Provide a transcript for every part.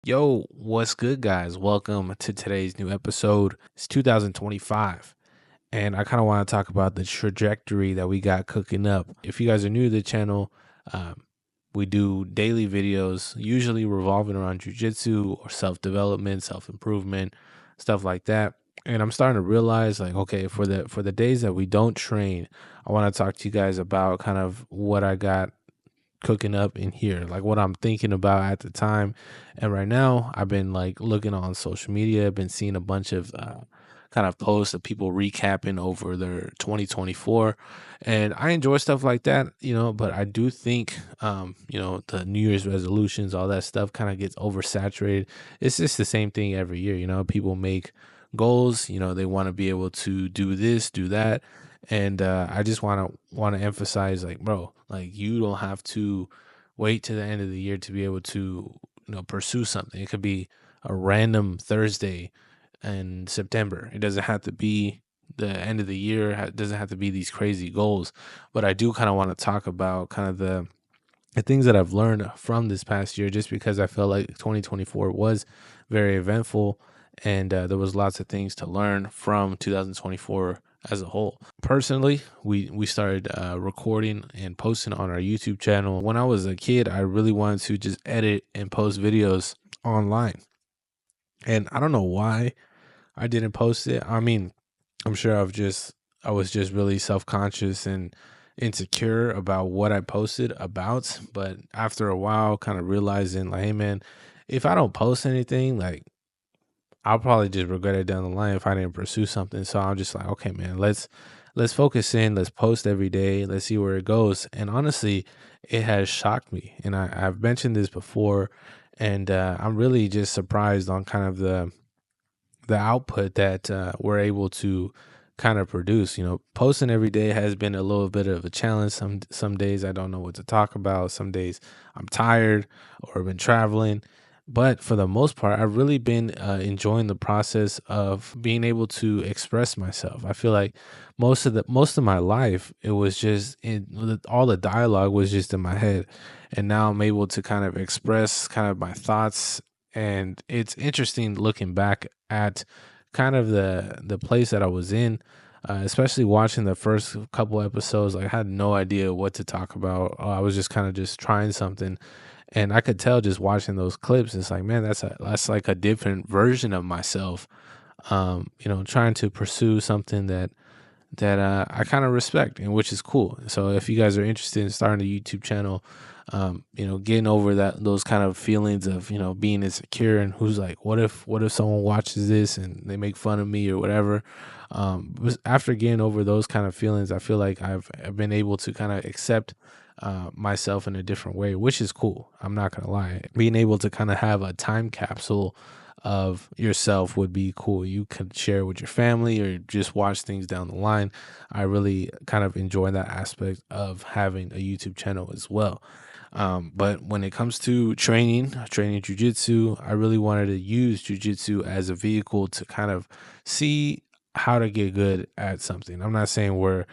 Yo, what's good, guys? Welcome to today's new episode. It's 2025, and I kind of want to talk about the trajectory that we got cooking up. If you guys are new to the channel, um, we do daily videos, usually revolving around jujitsu or self development, self improvement, stuff like that. And I'm starting to realize, like, okay, for the days that we don't train, I want to talk to you guys about kind of what I got cooking up in here, like what I'm thinking about at the time. And right now, I've been like looking on social media, I've been seeing a bunch of kind of posts of people recapping over their 2024. And I enjoy stuff like that, but I do think, the New Year's resolutions, all that stuff kind of gets oversaturated. It's just the same thing every year, people make goals, they want to be able to do this, do that, and I just want to emphasize, like, bro, like, you don't have to wait to the end of the year to be able to pursue something. It could be a random Thursday in September. It doesn't have to be the end of the year. It doesn't have to be these crazy goals. But I do kind of want to talk about kind of the things that I've learned from this past year, just because I felt like 2024 was very eventful, and there was lots of things to learn from 2024 as a whole. Personally, we started recording and posting on our YouTube channel. When I was a kid, I really wanted to just edit and post videos online, and I don't know why I didn't post it. I mean, I'm sure I was just really self-conscious and insecure about what I posted about. But after a while, kind of realizing, like, hey man, if I don't post anything, like, I'll probably just regret it down the line if I didn't pursue something. So I'm just like, okay, man, let's focus in, let's post every day, let's see where it goes. And honestly, it has shocked me. And I've mentioned this before, and I'm really just surprised on kind of the output that we're able to kind of produce. Posting every day has been a little bit of a challenge. Some days I don't know what to talk about. Some days I'm tired or I've been traveling. But for the most part, I've really been enjoying the process of being able to express myself. I feel like most of my life, it was just all the dialogue was just in my head, and now I'm able to kind of express kind of my thoughts. And it's interesting looking back at kind of the place that I was in, especially watching the first couple episodes. Like, I had no idea what to talk about. I was just kind of just trying something, and I could tell just watching those clips. It's like, man, that's like a different version of myself. Trying to pursue something that I kind of respect, and which is cool. So if you guys are interested in starting a YouTube channel, getting over those kind of feelings of being insecure, and who's like, what if someone watches this and they make fun of me or whatever. After getting over those kind of feelings, I feel like I've been able to kind of accept myself in a different way, which is cool. I'm not gonna lie. Being able to kind of have a time capsule of yourself would be cool. You could share with your family or just watch things down the line. I really kind of enjoy that aspect of having a YouTube channel as well. But when it comes to training jujitsu, I really wanted to use jujitsu as a vehicle to kind of see how to get good at something. I'm not saying we're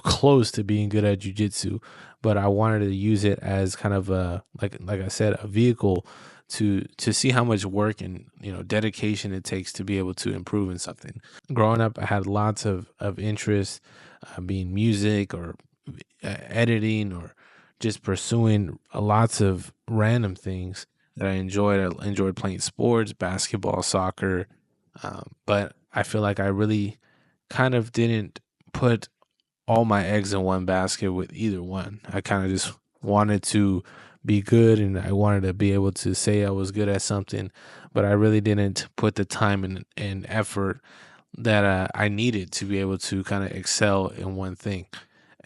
close to being good at jujitsu, but I wanted to use it as kind of a, like I said, a vehicle to see how much work and dedication it takes to be able to improve in something. Growing up, I had lots of interest, being music or editing, or just pursuing lots of random things that I enjoyed. I enjoyed playing sports, basketball, soccer, but I feel like I really kind of didn't put all my eggs in one basket with either one. I kind of just wanted to be good, and I wanted to be able to say I was good at something, but I really didn't put the time and effort that I needed to be able to kind of excel in one thing.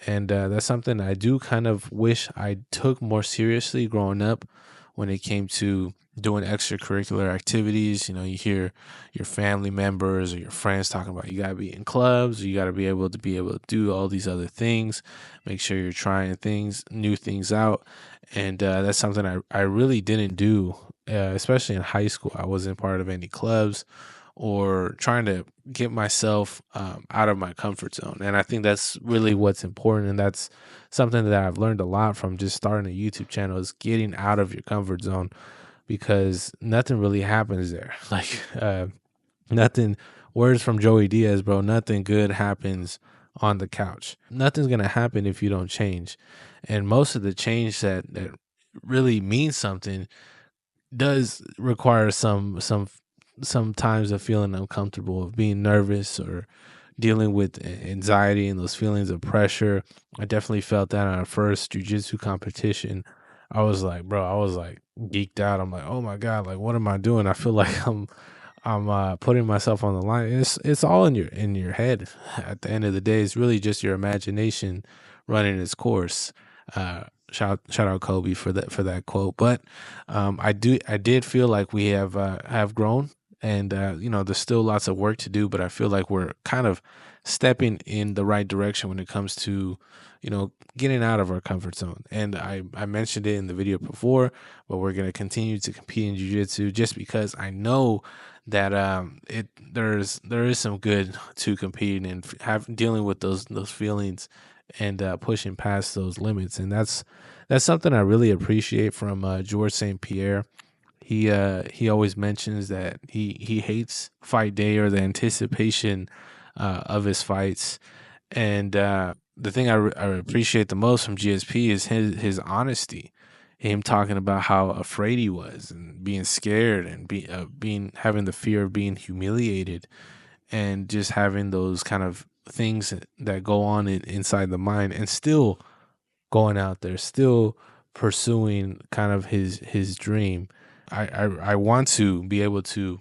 And that's something I do kind of wish I took more seriously growing up when it came to doing extracurricular activities. You hear your family members or your friends talking about, you got to be in clubs, you got to be able to do all these other things. Make sure you're trying new things out. And that's something I really didn't do, especially in high school. I wasn't part of any clubs or trying to get myself out of my comfort zone. And I think that's really what's important. And that's something that I've learned a lot from just starting a YouTube channel, is getting out of your comfort zone. because nothing really happens there. Like nothing. Words from Joey Diaz, bro. Nothing good happens on the couch. Nothing's gonna happen if you don't change, and most of the change that really means something does require sometimes of feeling uncomfortable, of being nervous, or dealing with anxiety and those feelings of pressure. I definitely felt that on our first jujitsu competition. I was like, bro, I was like geeked out. I'm like, oh my god, like what am I doing? I feel like I'm putting myself on the line. It's all in your head. At the end of the day, it's really just your imagination running its course. Shout out Kobe for that quote. But I did feel like we have grown, and there's still lots of work to do. But I feel like we're kind of stepping in the right direction when it comes to getting out of our comfort zone. And I mentioned it in the video before, but we're gonna continue to compete in jiu-jitsu just because I know that there is some good to competing and dealing with those feelings and pushing past those limits. And that's something I really appreciate from George St. Pierre. He always mentions that he hates fight day or the anticipation of his fights. And the thing I appreciate the most from GSP is his honesty. Him talking about how afraid he was and being scared and being having the fear of being humiliated, and just having those kind of things that go on inside the mind, and still going out there, still pursuing kind of his dream. I want to be able to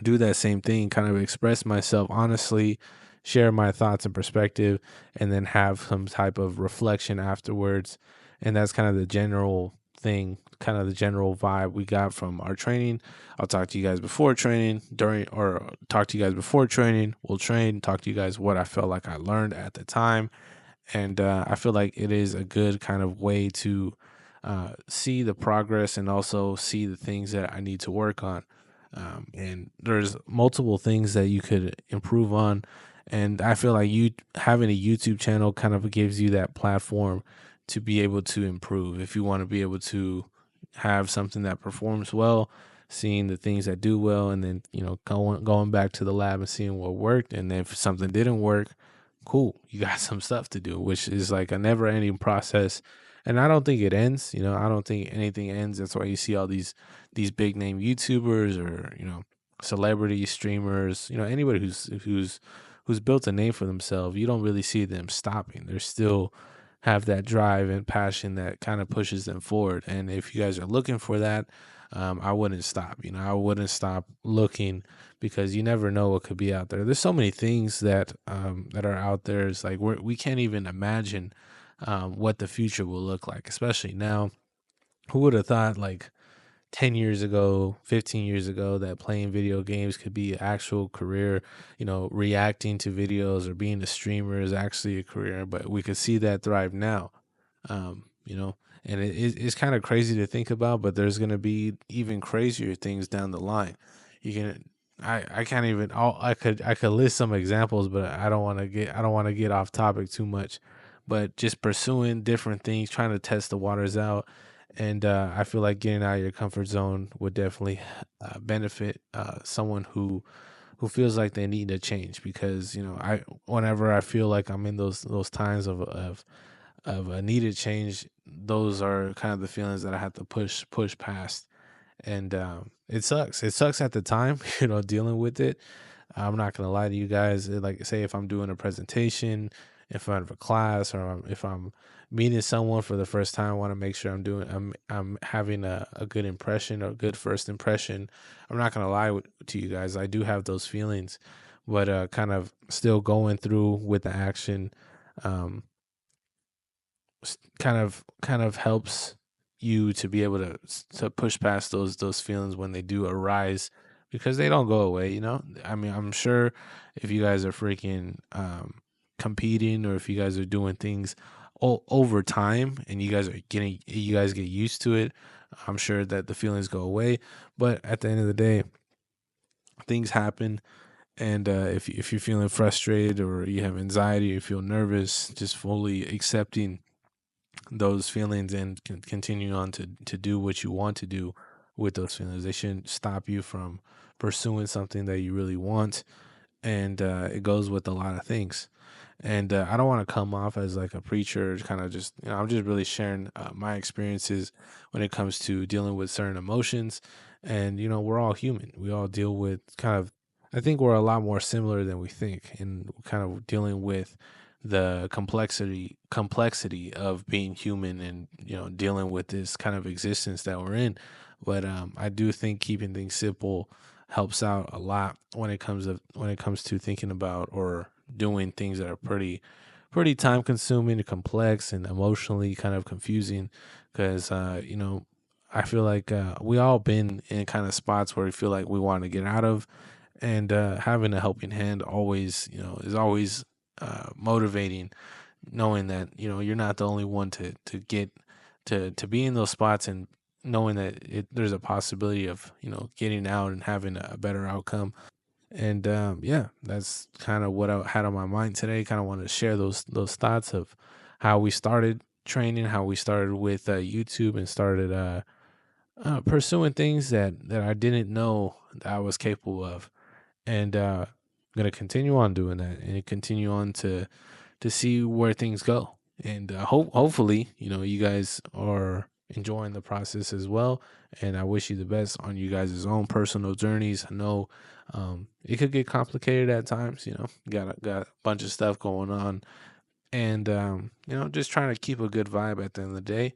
do that same thing, kind of express myself honestly, share my thoughts and perspective, and then have some type of reflection afterwards. And that's kind of the general thing, kind of the general vibe we got from our training. I'll talk to you guys before training, during, or talk to you guys before training. We'll train, talk to you guys what I felt like I learned at the time. And I feel like it is a good kind of way to see the progress and also see the things that I need to work on. And there's multiple things that you could improve on. And I feel like you having a YouTube channel kind of gives you that platform to be able to improve. If you want to be able to have something that performs well, seeing the things that do well, and then going back to the lab and seeing what worked. And then if something didn't work, cool, you got some stuff to do, which is like a never ending process. And I don't think it ends. I don't think anything ends. That's why you see all these big name YouTubers, or celebrity streamers, anybody who's built a name for themselves. You don't really see them stopping. They're still have that drive and passion that kind of pushes them forward. And if you guys are looking for that, I wouldn't stop. I wouldn't stop looking, because you never know what could be out there. There's so many things that are out there. It's like we can't even imagine what the future will look like, especially now. Who would have thought, like 10 years ago, 15 years ago, that playing video games could be an actual career? Reacting to videos or being a streamer is actually a career, but we could see that thrive now. And it's kind of crazy to think about, but there's going to be even crazier things down the line. You can, I can't even, I could list some examples, but I don't want to get off topic too much, but just pursuing different things, trying to test the waters out. And I feel like getting out of your comfort zone would definitely benefit someone who feels like they need to change. Because I whenever I feel like I'm in those times of a needed change, those are kind of the feelings that I have to push past. And it sucks. It sucks at the time, dealing with it. I'm not gonna lie to you guys. Like, say if I'm doing a presentation in front of a class, or if I'm meeting someone for the first time, I want to make sure I'm having a good impression, or a good first impression. I'm not gonna lie to you guys. I do have those feelings, but kind of still going through with the action. Um, kind of helps you to be able to push past those feelings when they do arise, because they don't go away. I mean, I'm sure if you guys are freaking competing, or if you guys are doing things over time, and you guys get used to it, I'm sure that the feelings go away. But at the end of the day, things happen. And if you're feeling frustrated, or you have anxiety, or you feel nervous, just fully accepting those feelings and continue on to do what you want to do with those feelings. They shouldn't stop you from pursuing something that you really want. And it goes with a lot of things. And I don't want to come off as like a preacher, kind of just, I'm just really sharing my experiences when it comes to dealing with certain emotions. And, we're all human. We all deal with I think we're a lot more similar than we think, and kind of dealing with the complexity of being human, and, dealing with this kind of existence that we're in. But I do think keeping things simple helps out a lot when it comes to thinking about or doing things that are pretty time consuming and complex and emotionally kind of confusing. Because I feel like we all been in kind of spots where we feel like we want to get out of, and having a helping hand always, is always motivating, knowing that you're not the only one to get to be in those spots, and knowing that there's a possibility of getting out and having a better outcome. And yeah, that's kind of what I had on my mind today. Kind of want to share those thoughts of how we started training, how we started with YouTube, and started pursuing things that I didn't know that I was capable of. And I'm gonna continue on doing that, and continue on to see where things go. And hopefully, you guys are enjoying the process as well. And I wish you the best on you guys' own personal journeys. I know it could get complicated at times. Got a bunch of stuff going on, and just trying to keep a good vibe at the end of the day,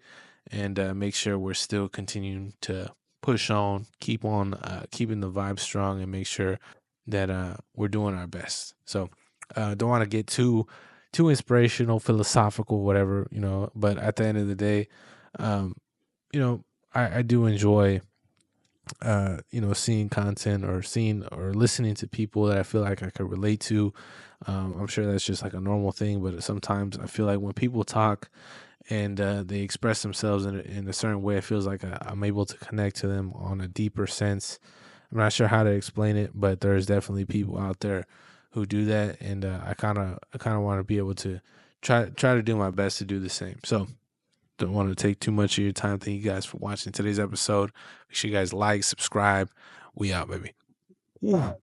and make sure we're still continuing to push on, keep on keeping the vibe strong, and make sure that we're doing our best. So don't want to get too inspirational, philosophical, whatever, but at the end of the day, um, I do enjoy seeing content, or seeing or listening to people that I feel like I could relate to. I'm sure that's just like a normal thing, but sometimes I feel like when people talk and they express themselves in a certain way, it feels like I'm able to connect to them on a deeper sense. I'm not sure how to explain it, but there's definitely people out there who do that, and I kind of want to be able to try to do my best to do the same. So don't want to take too much of your time. Thank you guys for watching today's episode. Make sure you guys like, subscribe. We out, baby.